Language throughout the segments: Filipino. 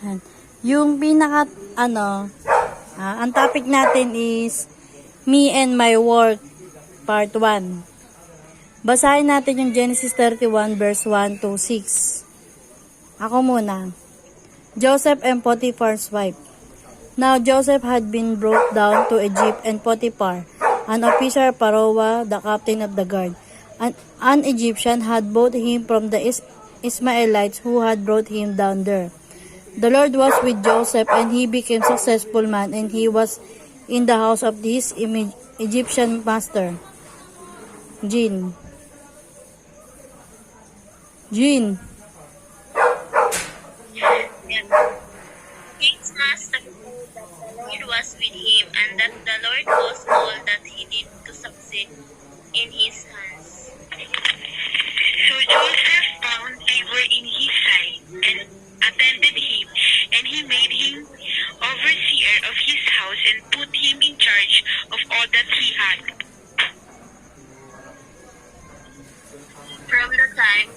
Yan. Yung pinaka, ang topic natin is Me and My Work, Part 1. Basahin natin yung Genesis 31 verse 1 to 6. Ako muna. Joseph and Potiphar's wife. Now Joseph had been brought down to Egypt, and Potiphar, an officer of Pharaoh, the captain of the guard, an Egyptian, had bought him from the Ismaelites who had brought him down there. The Lord was with Joseph, and he became a successful man, and he was in the house of his Egyptian master. Jean. King's master knew that the Lord was with him, and that the Lord was all that he did to succeed in his hands. So Joseph found favor in his sight, and attended him, and he made him overseer of his house, and put him in charge of all that he had. From the time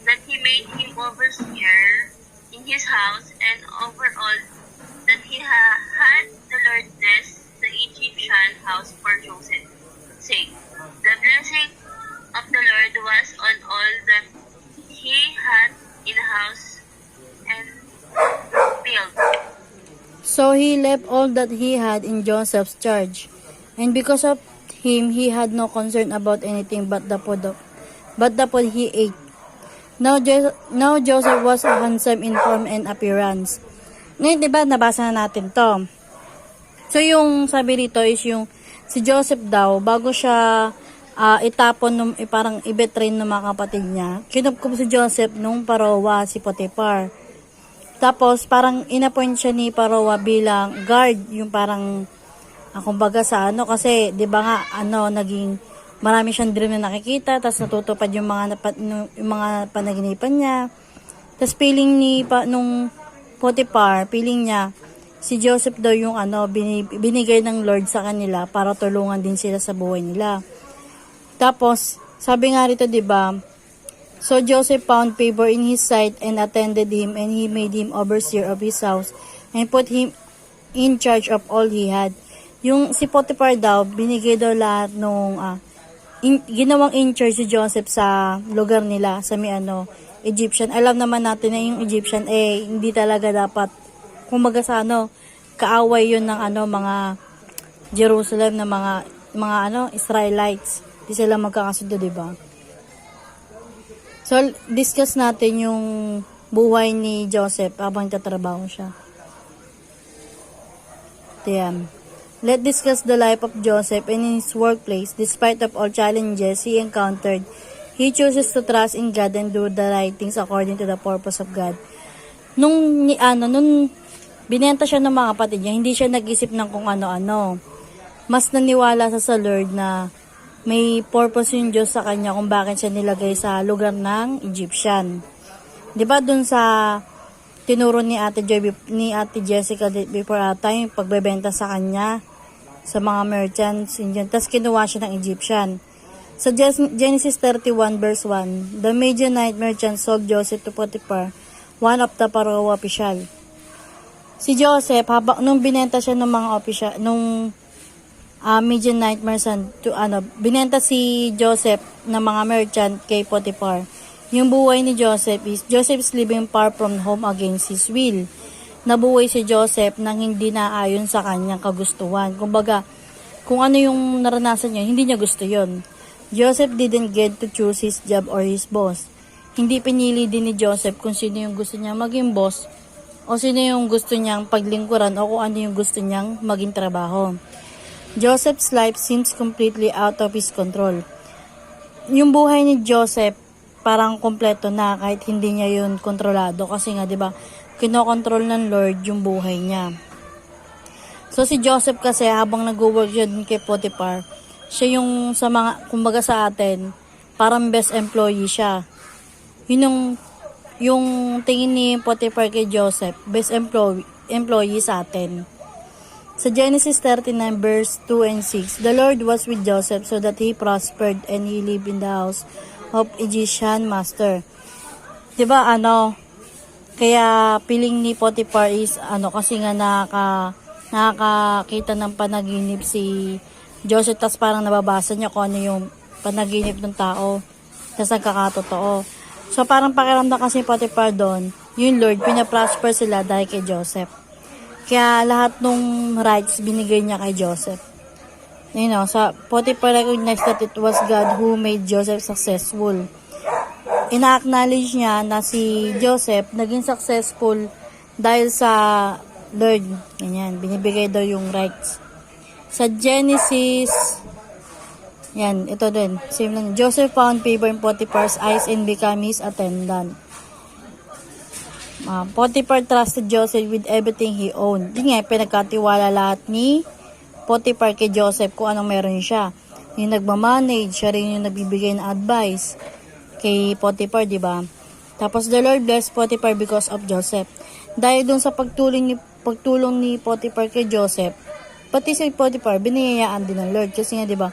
that he made him overseer in his house and over all that he had, the Lord blessed the Egyptian house for Joseph's sake. The blessing of the Lord was on all that he had in the house and field. So he left all that he had in Joseph's charge, and because of him he had no concern about anything but the food he ate. Now Joseph was handsome in form and appearance. Ngayon, diba, nabasa na natin to. So, yung sabi rito is yung si Joseph daw, bago siya itapon, parang i-betray ng mga kapatid niya, kinupkup si Joseph nung Parowa, si Potiphar. Tapos, parang inappoint siya ni Parowa bilang guard, yung parang, kumbaga sa kasi, di ba nga, naging, marami siyang dream na nakikita, tapos natutupad yung mga panaginipan niya. Tapos feeling nung Potiphar, feeling niya, si Joseph daw yung binigay ng Lord sa kanila para tulungan din sila sa buhay nila. Tapos, sabi nga rito, di ba, so Joseph found favor in his sight and attended him, and he made him overseer of his house and put him in charge of all he had. Yung si Potiphar daw, binigay daw lahat nung ginawang in charge si Joseph sa lugar nila, sa Egyptian. Alam naman natin na yung Egyptian, hindi talaga dapat, kumbaga sa kaaway yun ng mga Jerusalem na mga Israelites. Di sila magkakasundo, diba? So, discuss natin yung buhay ni Joseph habang tatrabaho siya. Ayan. Let's discuss the life of Joseph in his workplace. Despite of all challenges he encountered, he chooses to trust in God and do the right things according to the purpose of God. Nung binenta siya ng mga kapatid niya, hindi siya nag-isip ng kung ano-ano. Mas naniwala sa Lord na may purpose yung Diyos sa kanya kung bakit siya nilagay sa lugar ng Egyptian. 'Di ba dun sa tinuro ni Ate Joy, ni Ate Jessica before time, pagbebenta sa kanya sa mga merchants, tapos kinuha siya ng Egyptian. Sa Genesis 31 verse 1, the Midianite merchant sold Joseph to Potiphar, one of the Pharaoh official. Si Joseph, nung binenta siya ng mga official, nung Midianite merchant, binenta si Joseph ng mga merchant kay Potiphar. Yung buhay ni Joseph is, Joseph is living far from home against his will. Nabuhay si Joseph nang hindi naayon sa kanyang kagustuhan. Kumbaga, kung ano yung naranasan niya, hindi niya gusto yon. Joseph didn't get to choose his job or his boss. Hindi pinili din ni Joseph kung sino yung gusto niya maging boss, o sino yung gusto niyang paglingkuran, o kung ano yung gusto niyang maging trabaho. Joseph's life seems completely out of his control. Yung buhay ni Joseph, parang kompleto na kahit hindi niya yun kontrolado. Kasi nga, di ba, kinokontrol ng Lord yung buhay niya. So, si Joseph kasi, habang nag-work yun kay Potiphar, siya yung sa mga, kumbaga sa atin, parang best employee siya. Yun yung tingin ni Potiphar kay Joseph, best employee sa atin. Sa Genesis 39 verse 2 and 6, the Lord was with Joseph so that he prospered and he lived in the house of Egyptian master. 'Di ba Kaya piling ni Potiphar is kasi nga nakakakita ng panaginip si Joseph, tas parang nababasa niya kung ano yung panaginip ng tao, tas nagkakatotoo. So parang pakiramdam kasi Potiphar doon, yung Lord pinaprosper sila dahil kay Joseph. Kaya lahat nung rights binigay niya kay Joseph. Sa Potiphar recognized that it was God who made Joseph successful. Ina-acknowledge niya na si Joseph naging successful dahil sa Lord. Ganyan, binibigay daw yung rights. Sa Genesis, yan, ito din. Same lang. Joseph found favor in Potiphar's eyes and became his attendant. Potiphar trusted Joseph with everything he owned. Yun nga, pinagkatiwala lahat ni Potiphar kay Joseph kung anong meron siya. Yung nagmamanage, siya rin yung nagbibigay ng advice kay Potiphar, di ba? Tapos the Lord blessed Potiphar because of Joseph. Dahil dun sa pagtulong ni Potiphar kay Joseph, pati si Potiphar biniyayaan din ng Lord kasi nga, di ba?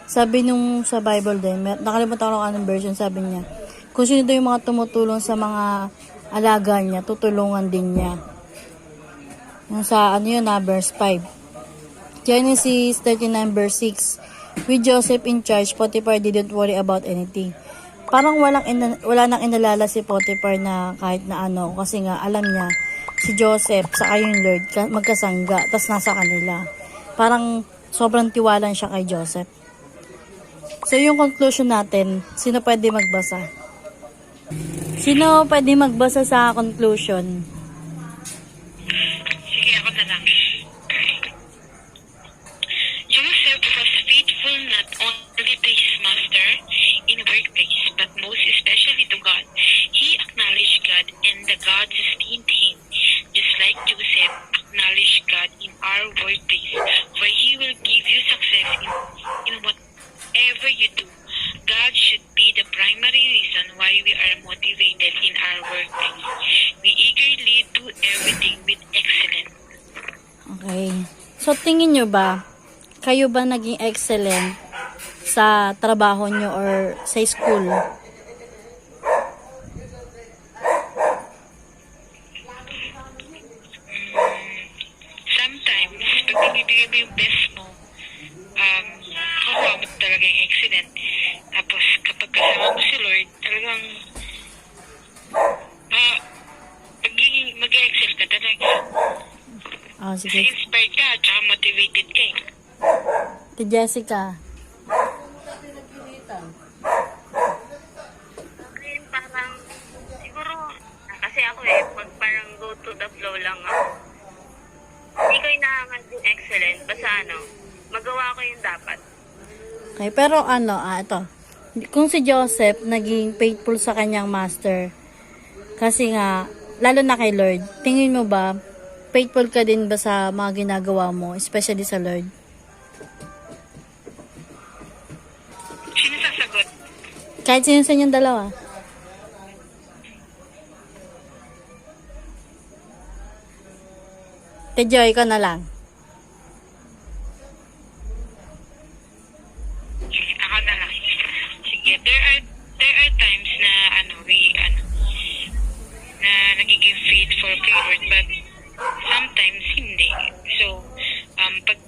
Sabi nung sa Bible din, nakalimutan ko anong version, sabi niya, kung sino daw yung mga tumutulong sa mga alaga niya, tutulungan din niya. Yung sa verse 5. Genesis 39 verse 6. With Joseph in charge, Potiphar didn't worry about anything. Parang wala nang inalala si Potiphar na kahit na kasi nga alam niya si Joseph sa yung Lord magkasangga, tas nasa kanila. Parang sobrang tiwala siya kay Joseph. So yung conclusion natin, sino pwede magbasa? Sino pwede magbasa sa conclusion? Sige, ako na lang. Joseph was faithful not only to his master in workplace, but most especially to God. He acknowledged God and the God sustained him, just like Joseph acknowledged God in our workplace, where He will give you success in whatever you do. God should be the primary reason why we are motivated in our workplace. We eagerly do everything with excellence. Okay. So tingin nyo ba, kayo ba naging excellent sa trabaho nyo or sa school? Sometimes, pag binibigay mo yung best mo, kakuha mo talaga yung excellent. Tapos, kapag kasama mo si Lord, talagang mag-excel ka talaga. Sige. Inspired ka, at saka motivated ka eh. Ate Jessica. Parang, siguro, kasi ako pag parang go to the flow lang ako. Hindi ko inaangat yung excellent, basta magawa ko yung dapat. Okay, pero ito. Kung si Joseph naging faithful sa kanyang master, kasi nga, lalo na kay Lord, tingin mo ba, faithful ka din ba sa mga ginagawa mo, especially sa Lord? Sino sasagot? Kahit sino sa inyong dalawa. Ate Joy, ko na lang. Ako na lang. Sige, there are times na na nagiging faithful kay Lord, but sometimes hindi. So, pag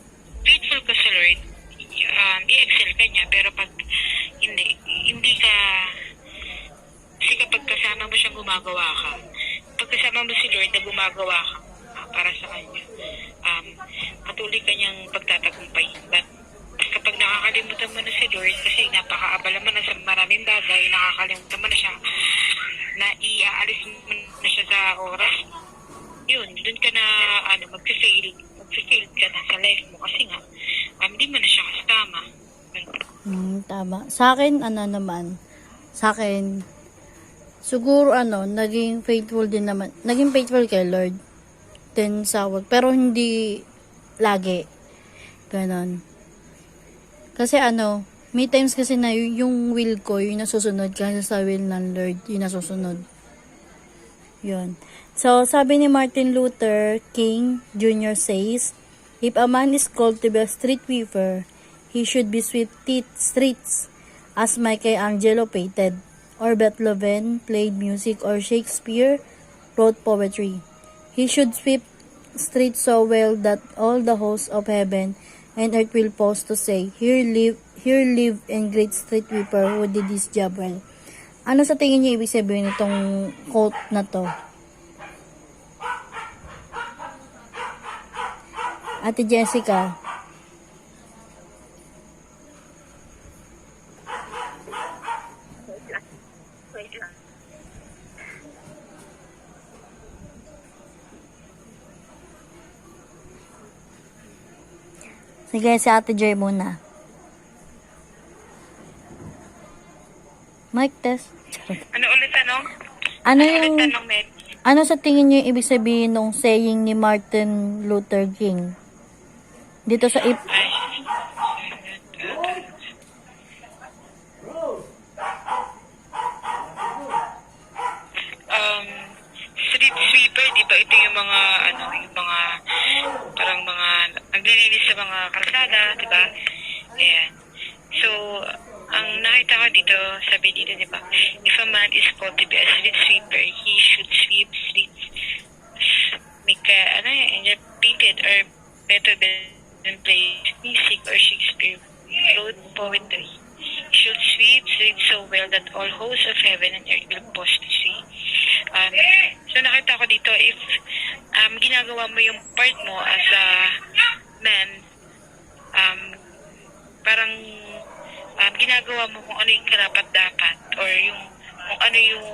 faithful ka sa Lord, i-excel ka niya, pero pag hindi ka, kasi kapag kasama mo siyang gumagawa ka, pag kasama mo si Lord na gumagawa ka para sa Kanya, patuloy ka niyang pagtatagumpay. But kapag nakakalimutan mo na si Lord, kasi napakaabala mo na sa maraming bagay, nakakalimutan mo na siya, na iaalis mo na siya sa oras, yun, dun ka na mag-fail ka na sa life mo kasi nga, hindi mo na siya kasama. Tama. Sa akin, sa akin, siguro naging faithful din naman, naging faithful kay Lord, then sa work, pero hindi lagi, ganon. Kasi may times kasi na yung will ko, yung nasusunod kasi sa will ng Lord, yung nasusunod. Yun. So, sabi ni Martin Luther King Jr. says, if a man is called to be a street sweeper, he should be sweeping streets, as Michelangelo painted, or Beethoven played music, or Shakespeare wrote poetry. He should sweep streets so well that all the hosts of heaven and earth will pause to say, here live and great street sweeper who did this job well. Ano sa tingin niyo ibig sabihin nitong quote na to? Ate Jessica. Wait lang. Sige, si Ate Joy muna. Mic test. Ano ulit tanong? Ano Ulit yung tanong, Med? ano sa tingin niyo yung ibig sabihin ng saying ni Martin Luther King? Dito sa Ay. Street sweeper, di ba? Ito yung mga, yung mga, parang mga, naglilinis sa mga kalsada, di ba? Ayan. So, ang nakita ko dito, sabi dito, di ba? If a man is called to be a street sweeper, he should sweep streets. Make, painted or better than play music or Shakespeare wrote poetry. He should sweep streets so well that all hosts of heaven and earth will pause to see. So nakita ko dito, if ginagawa mo yung part mo as a man, parang ginagawa mo kung ano yung karapat-dapat or yung kung ano yung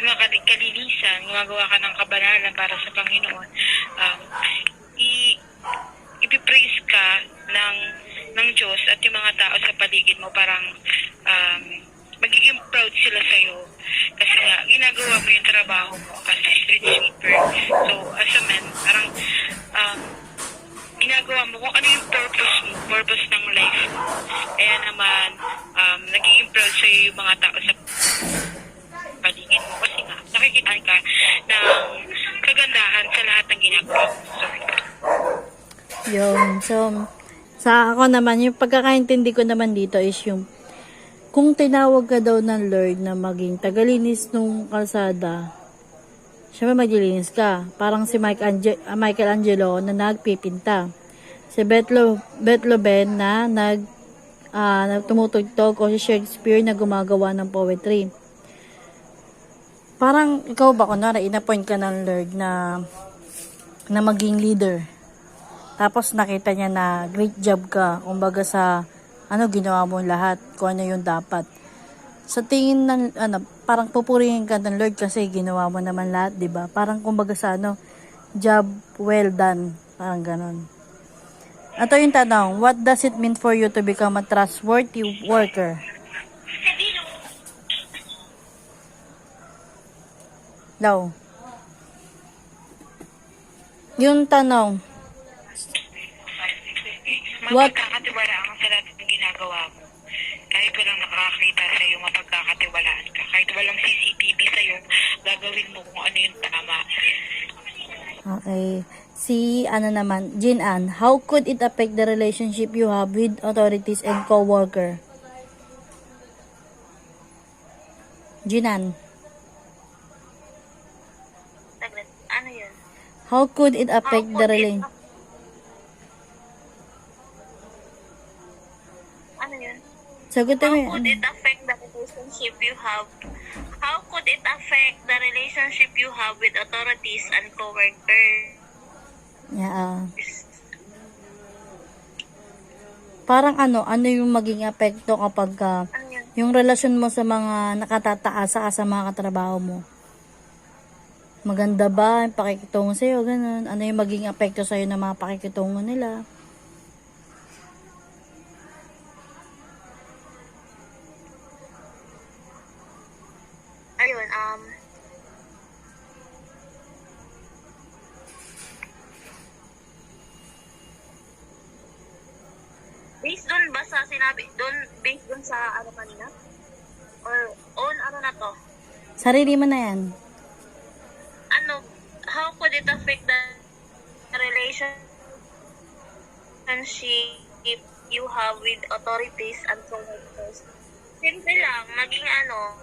mga kalinisan, gumagawa ka ng kabanalan para sa Panginoon, ipipraise ka ng Diyos at yung mga tao sa paligid mo, parang magiging proud sila sa'yo kasi nga ginagawa mo yung trabaho mo as a street sweeper. So as a man, parang ginagawa mo kung ano yung purpose ng life mo. Kaya naman nagiging proud sa'yo yung mga tao sa paligid mo kasi nga nakikita ka ng kagandahan sa lahat ng ginagawa mo. Sorry. yun. So, sa ako naman, yung pagkakaintindi ko naman dito is yung kung tinawag ka daw ng Lord na maging tagalinis nung kalsada, syempre maglilinis ka. Parang si Michelangelo na nagpipinta. Si Beethoven na tumutugtog, o si Shakespeare na gumagawa ng poetry. Parang ikaw ba, kunwari, inapoint ka ng Lord na maging leader. Tapos nakita niya na great job ka, kumbaga sa ginawa mo lahat, kung ano yung dapat. Sa tingin ng parang pupurihin ka ng Lord kasi ginawa mo naman lahat, 'di ba? Parang kumbaga sa job well done, parang ganon. Ito yung tanong, what does it mean for you to become a trustworthy worker? Daw. Yung tanong, what Mapagkakatiwalaan ka sa lahat ng ginagawa mo. Kahit walang nakakakita sa iyo, mapagkakatiwalaan ka. Kahit walang CCTV sa iyo, gagawin mo kung ano yung tama. Okay. Si naman, Jean Ann, how could it affect the relationship you have with authorities and co-worker? Jean Ann, Saglit. Ano yun? how could it affect the relationship? Ano yun? Sagutin mo How yun. could it affect the relationship you have? How could it affect the relationship you have with authorities and co-workers? Yeah. Parang ano yung maging epekto kapag Ano yun? yung relasyon mo sa mga nakatataasa ka sa mga katrabaho mo. Maganda ba yung pakikitungo sa'yo? Ganun. Ano yung maging epekto sa'yo ng mga pakikitungo nila? Ayun, based dun ba sa sinabi, based dun sa kanina? Or on na to? Sarili mo na yan. How could it affect the relationship you have with authorities and co-workers? Simple lang, maging ano,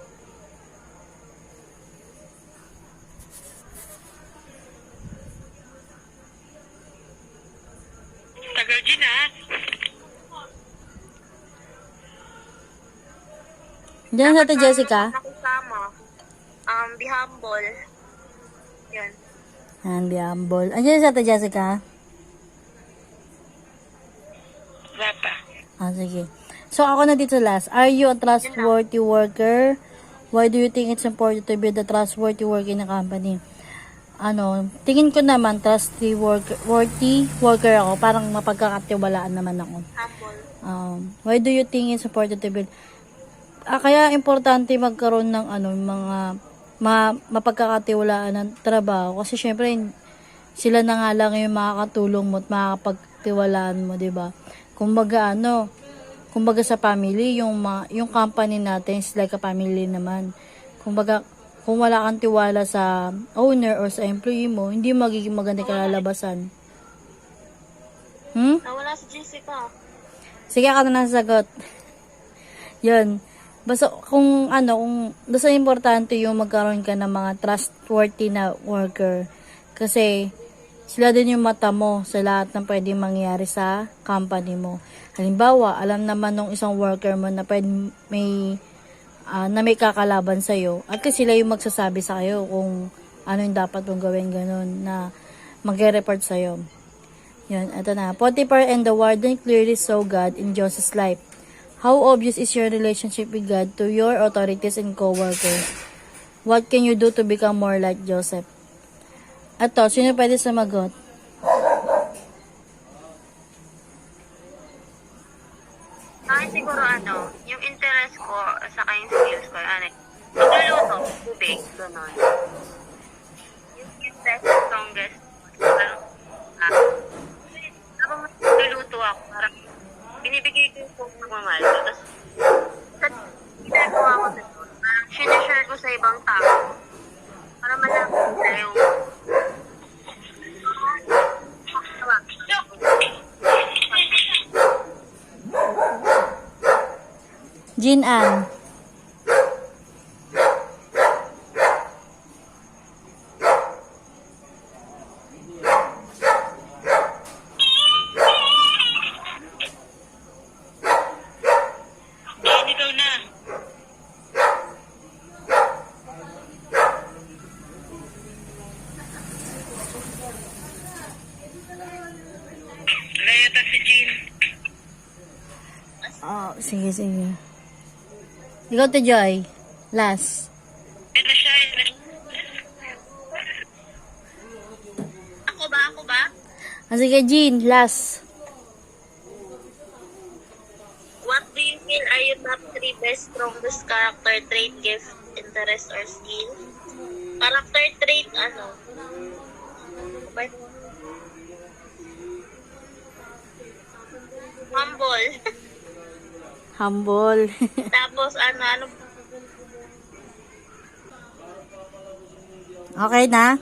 Tagal, Jean, ha? Diyan sa Ate Jessica. nakisama. Be humble. Yan. Yan, be humble. Andiyan sa Ate Jessica. Wala pa. Sige. So, ako na dito last. Are you a trustworthy worker? Why do you think it's important to be the trustworthy worker in a company? Tingin ko naman, worthy worker ako. Parang mapagkakatiwalaan naman ako. Humble. Why do you think it's important to be... kaya importante magkaroon ng mga mapagkakatiwalaan ng trabaho. Kasi syempre, sila na nga lang yung makakatulong mo at makakapagtiwalaan mo, 'di ba? Kumbaga sa family, yung company natin is like a family naman. Kumbaga, kung wala kang tiwala sa owner or sa employee mo, hindi magiging maganda kalalabasan. Nawala si Jessica. Sige, ako na nasagot. Yun. Basta kung basta importante yung magkaroon ka ng mga trustworthy na worker. Kasi sila din yung mata mo sa lahat ng pwedeng mangyari sa company mo. Halimbawa, alam naman ng isang worker mo na may kakalaban sa'yo. At kasi sila yung magsasabi sa'yo kung ano yung dapat mong gawin, ganun, na mag-report sa'yo. Yun, ito na. Potiphar and the warden clearly saw God in Joseph's life. How obvious is your relationship with God to your authorities and co-workers? What can you do to become more like Joseph? Ito, sino pwede sumagot? Siguro yung interest ko, saka yung skills ko, magluluto, tubig, gano'n. Yung best, strongest, habang magluluto ako, parang binibigay ko yung pagmamahal ko. Tapos, ginagawa ko doon, parang sinishare ko sa ibang tao. Para malaman nila yung Jean Ann. Jean, ikaw na. Layata si Jean. Sige. Ikaw to Joy. Last. Ito siya. Ako ba? Sige, Jean. Last. What do you feel are your top 3 best, strongest character trait, gift, interest, or skill? Character trait, Humble. Humble. Tapos, Okay na?